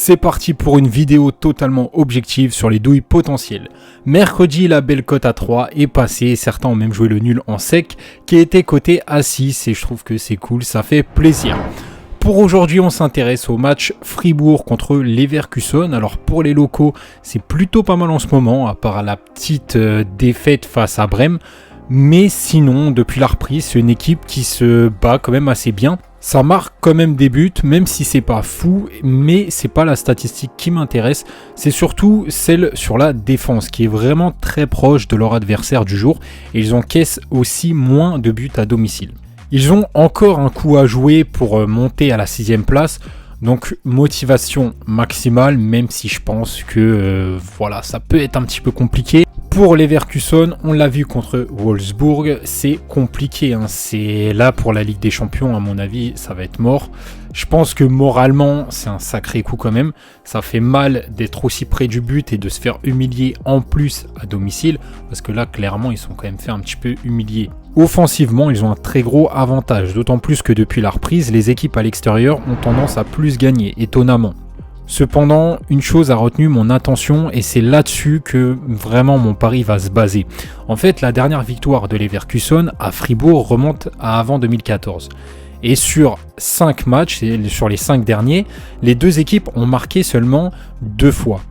C'est parti pour une vidéo totalement objective sur les douilles potentielles. Mercredi, la belle cote à 3 est passée, certains ont même joué le nul en sec qui était coté à 6 et je trouve que c'est cool, ça fait plaisir. Pour aujourd'hui, on s'intéresse au match Fribourg contre Leverkusen. Alors pour les locaux, c'est plutôt pas mal en ce moment, à part la petite défaite face à Brême. Mais sinon, depuis la reprise, c'est une équipe qui se bat quand même assez bien. Ça marque quand même des buts, même si c'est pas fou, mais c'est pas la statistique qui m'intéresse. C'est surtout celle sur la défense, qui est vraiment très proche de leur adversaire du jour. Et ils encaissent aussi moins de buts à domicile. Ils ont encore un coup à jouer pour monter à la 6e place. Donc motivation maximale, même si je pense que voilà, ça peut être un petit peu compliqué. Pour Leverkusen, on l'a vu contre Wolfsburg, c'est compliqué. C'est là pour la Ligue des Champions, à mon avis, ça va être mort. Je pense que moralement, c'est un sacré coup quand même. Ça fait mal d'être aussi près du but et de se faire humilier en plus à domicile. Parce que là, clairement, ils sont quand même fait un petit peu humilier. Offensivement, ils ont un très gros avantage. D'autant plus que depuis la reprise, les équipes à l'extérieur ont tendance à plus gagner, étonnamment. Cependant, une chose a retenu mon attention et c'est là-dessus que vraiment mon pari va se baser. En fait, la dernière victoire de Leverkusen à Fribourg remonte à avant 2014. Et sur 5 matchs, sur les 5 derniers, les deux équipes ont marqué seulement 2 fois.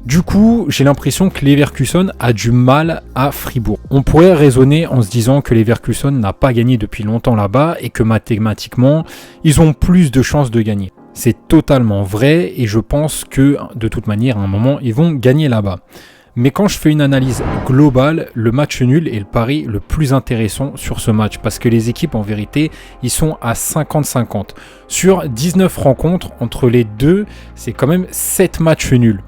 Du coup, j'ai l'impression que Leverkusen a du mal à Fribourg. On pourrait raisonner en se disant que Leverkusen n'a pas gagné depuis longtemps là-bas et que mathématiquement, ils ont plus de chances de gagner. C'est totalement vrai et je pense que de toute manière, à un moment, ils vont gagner là-bas. Mais quand je fais une analyse globale, le match nul est le pari le plus intéressant sur ce match parce que les équipes, en vérité, ils sont à 50-50. Sur 19 rencontres entre les deux, c'est quand même 7 matchs nuls.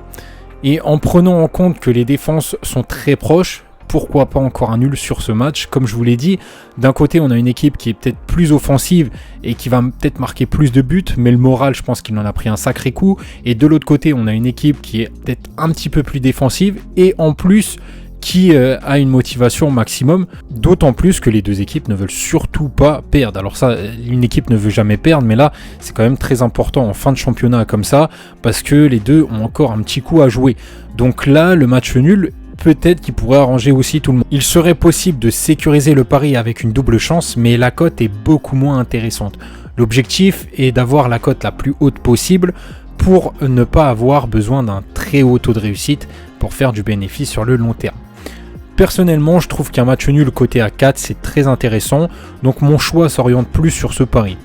Et en prenant en compte que les défenses sont très proches, pourquoi pas encore un nul sur ce match? Comme je vous l'ai dit, d'un côté on a une équipe qui est peut-être plus offensive et qui va peut-être marquer plus de buts, mais le moral je pense qu'il en a pris un sacré coup. Et de l'autre côté on a une équipe qui est peut-être un petit peu plus défensive et en plus qui a une motivation maximum, d'autant plus que les deux équipes ne veulent surtout pas perdre. Alors ça, une équipe ne veut jamais perdre, mais là, c'est quand même très important en fin de championnat comme ça, parce que les deux ont encore un petit coup à jouer. Donc là, le match nul, peut-être qu'il pourrait arranger aussi tout le monde. Il serait possible de sécuriser le pari avec une double chance, mais la cote est beaucoup moins intéressante. L'objectif est d'avoir la cote la plus haute possible pour ne pas avoir besoin d'un très haut taux de réussite pour faire du bénéfice sur le long terme. Personnellement, je trouve qu'un match nul coté à 4, c'est très intéressant, donc mon choix s'oriente plus sur ce pari.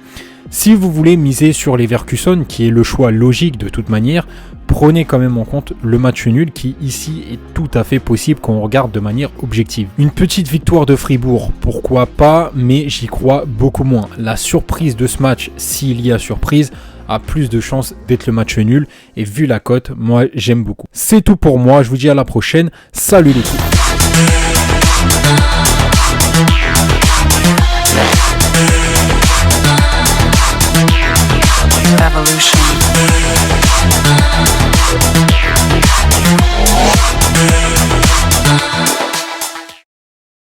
Si vous voulez miser sur Leverkusen, qui est le choix logique de toute manière, prenez quand même en compte le match nul qui ici est tout à fait possible quand on regarde de manière objective. Une petite victoire de Fribourg, pourquoi pas, mais j'y crois beaucoup moins. La surprise de ce match, s'il y a surprise, a plus de chances d'être le match nul et vu la cote, moi j'aime beaucoup. C'est tout pour moi, je vous dis à la prochaine, salut les coups.